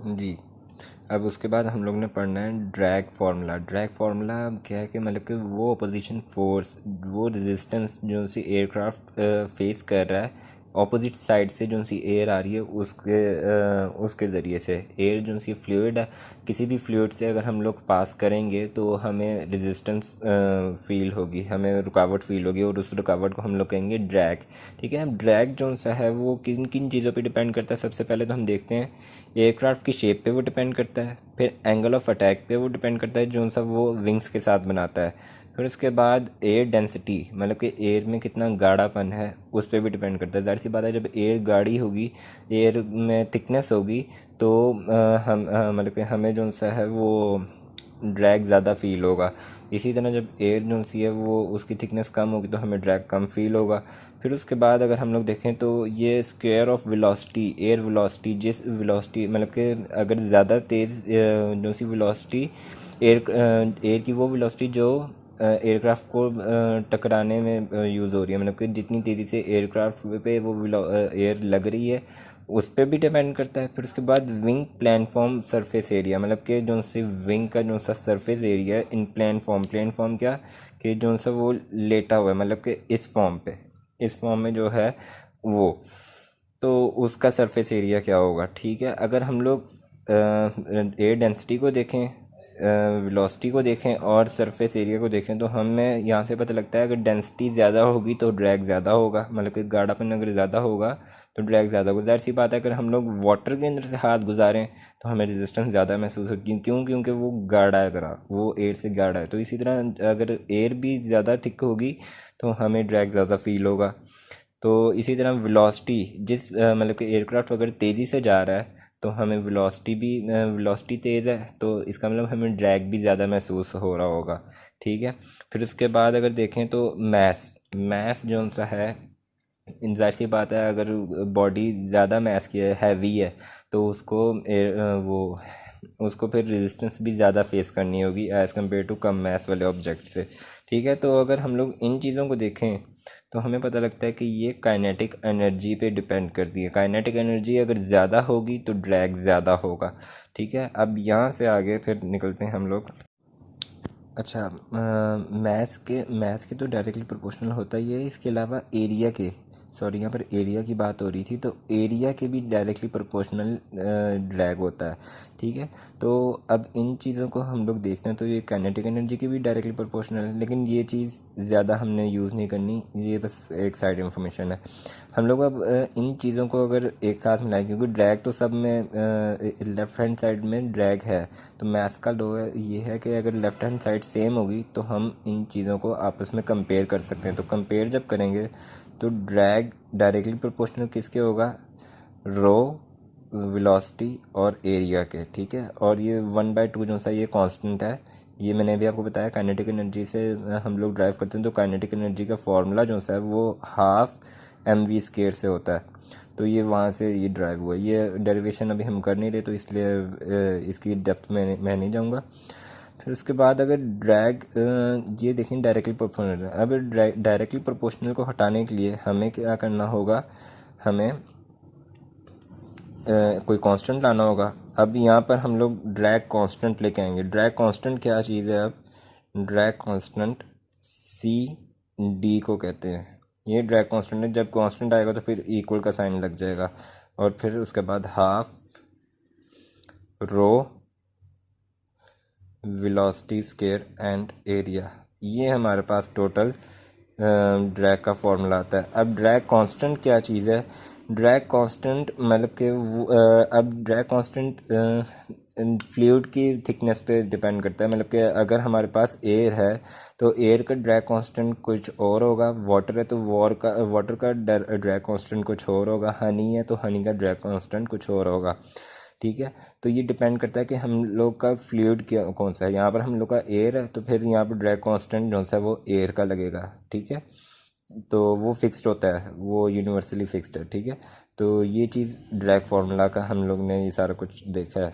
जी। अब उसके बाद हम लोग ने पढ़ना है ड्रैग फार्मूला। ड्रैग फार्मूला क्या है कि मतलब कि वो अपोजिशन फोर्स, वो रेजिस्टेंस जो सी एयरक्राफ्ट फेस कर रहा है ऑपोजिट साइड से, जो सी एयर आ रही है उसके ज़रिए से। एयर जो सी फ्लूइड है, किसी भी फ्लूइड से अगर हम लोग पास करेंगे तो हमें रेजिस्टेंस फील होगी, हमें रुकावट फील होगी, और उस रुकावट को हम लोग कहेंगे ड्रैग। ठीक है। ड्रैग जो सा है वो किन किन चीज़ों पे डिपेंड करता है, सबसे पहले तो हम देखते हैं एयरक्राफ्ट की शेप पे वो डिपेंड करता है, फिर एंगल ऑफ अटैक पे वो डिपेंड करता है जो सा वो विंग्स के साथ बनाता है, फिर उसके बाद एयर डेंसिटी, मतलब कि एयर में कितना गाढ़ापन है उस पर भी डिपेंड करता है। जाहिर सी बात है जब एयर गाढ़ी होगी, एयर में थिकनेस होगी, तो मतलब कि हमें जो सा है वो ड्रैग ज़्यादा फील होगा। इसी तरह जब एयर जो सी है वो उसकी थिकनेस कम होगी तो हमें ड्रैग कम फील होगा। फिर उसके बाद अगर हम लोग देखें तो ये square of velocity, air velocity, जिस वेलोसिटी मतलब कि अगर ज़्यादा तेज़ जो सी वेलोसिटी एयर की वो वेलोसिटी जो एयरक्राफ्ट को टकराने में यूज़ हो रही है, मतलब कि जितनी तेज़ी से एयरक्राफ्ट पे वो एयर लग रही है उस पर भी डिपेंड करता है। फिर उसके बाद विंग प्लेनफॉर्म सरफेस एरिया, मतलब कि जो सी विंग का जो सा सरफेस एरिया है इन प्लेन फॉर्म क्या कि जो सा वो लेटा हुआ है, मतलब कि इस फॉर्म पे, इस फॉर्म में जो है वो, तो उसका सरफेस एरिया क्या होगा। ठीक है। अगर हम लोग एयर डेंसिटी को देखें, वेलोसिटी को देखें और सरफेस एरिया को देखें तो हमें यहाँ से पता लगता है अगर डेंसिटी ज़्यादा होगी तो ड्रैग ज़्यादा होगा, मतलब कि गाढ़ापन अगर ज़्यादा होगा तो ड्रैग ज़्यादा होगा। ज़ाहिर सी बात है अगर हम लोग वाटर के अंदर से हाथ गुजारें तो हमें रेजिस्टेंस ज़्यादा महसूस होगी, क्यों? क्योंकि वो गाढ़ा है, तरह वो एयर से गाढ़ा है। तो इसी तरह अगर एयर भी ज़्यादा थिक होगी तो हमें ड्रैग ज़्यादा फील होगा। तो इसी तरह वेलोसिटी, जिस मतलब कि एयरक्राफ्ट अगर तेज़ी से जा रहा है तो हमें वेलोसिटी तेज़ है तो इसका मतलब हमें ड्रैग भी ज़्यादा महसूस हो रहा होगा। ठीक है। फिर उसके बाद अगर देखें तो मैथ जो सा है, जाहिर सी बात है अगर बॉडी ज़्यादा मैथ की है, हैवी है, तो वो उसको फिर रेजिस्टेंस भी ज़्यादा फेस करनी होगी एज़ कम्पेयर टू कम मैथ वाले ऑब्जेक्ट से। ठीक है। तो अगर हम लोग इन चीज़ों को देखें तो हमें पता लगता है कि ये काइनेटिक एनर्जी पे डिपेंड करती है। काइनेटिक एनर्जी अगर ज़्यादा होगी तो ड्रैग ज़्यादा होगा। ठीक है। अब यहाँ से आगे फिर निकलते हैं हम लोग। अच्छा, मैथ्स के तो डायरेक्टली प्रोपोर्शनल होता ही है, इसके अलावा एरिया के, सॉरी यहाँ पर एरिया की बात हो रही थी, तो एरिया के भी डायरेक्टली प्रोपोर्शनल ड्रैग होता है। ठीक है। तो अब इन चीज़ों को हम लोग देखते हैं तो ये काइनेटिक एनर्जी की भी डायरेक्टली प्रोपोर्शनल है, लेकिन ये चीज़ ज़्यादा हमने यूज़ नहीं करनी, ये बस एक साइड इंफॉर्मेशन है। हम लोग अब इन चीज़ों को अगर एक साथ मिलाएं, क्योंकि ड्रैग तो सब में लेफ़्ट हैंड साइड में ड्रैग है, तो मैथ्स का लॉ ये है कि अगर लेफ़्ट हैंड साइड सेम होगी तो हम इन चीज़ों को आपस में कंपेयर कर सकते हैं। तो कंपेयर जब करेंगे तो ड्रैग डायरेक्टली प्रोपोर्शनल किसके होगा, रो, वेलोसिटी और एरिया के। ठीक है। और ये 1/2 जो सा ये कांस्टेंट है, ये मैंने अभी आपको बताया काइनेटिक एनर्जी से हम लोग ड्राइव करते हैं, तो काइनेटिक एनर्जी का फॉर्मूला जो सा है वो हाफ mv² से होता है। तो ये वहाँ से ये ड्राइव हुआ, ये डेरिवेशन अभी हम कर नहीं रहे तो इसलिए इसकी डेप्थ में मैं नहीं जाऊँगा। फिर उसके बाद अगर ड्रैग, ये देखें डायरेक्टली प्रोपोर्शनल है। अब डायरेक्टली प्रोपोर्शनल को हटाने के लिए हमें क्या करना होगा, हमें कोई कांस्टेंट लाना होगा। अब यहाँ पर हम लोग ड्रैग कांस्टेंट लेके आएंगे। ड्रैग कांस्टेंट क्या चीज़ है? अब ड्रैग कांस्टेंट सी डी को कहते हैं। ये ड्रैग कांस्टेंट है, जब कांस्टेंट आएगा तो फिर इक्वल का साइन लग जाएगा, और फिर उसके बाद half rho velocity square and area, ये हमारे पास टोटल ड्रैग का फॉर्मूला आता है। अब ड्रैग कांस्टेंट क्या चीज़ है? ड्रैग कांस्टेंट मतलब कि अब ड्रैग कांस्टेंट फ्लूइड की थिकनेस पे डिपेंड करता है, मतलब कि अगर हमारे पास एयर है तो एयर का ड्रैग कांस्टेंट कुछ और होगा, वाटर है तो वाटर का ड्रैग कांस्टेंट कुछ और होगा, हनी है तो हनी का ड्रैग कांस्टेंट कुछ और होगा। ठीक है। तो ये डिपेंड करता है कि हम लोग का फ्लूइड क्या कौन सा है। यहाँ पर हम लोग का एयर है तो फिर यहाँ पर ड्रैग कांस्टेंट जो सा वो एयर का लगेगा। ठीक है। तो वो फिक्स्ड होता है, वो यूनिवर्सली फिक्स्ड है। ठीक है। तो ये चीज़ ड्रैग फार्मूला का हम लोग ने ये सारा कुछ देखा है।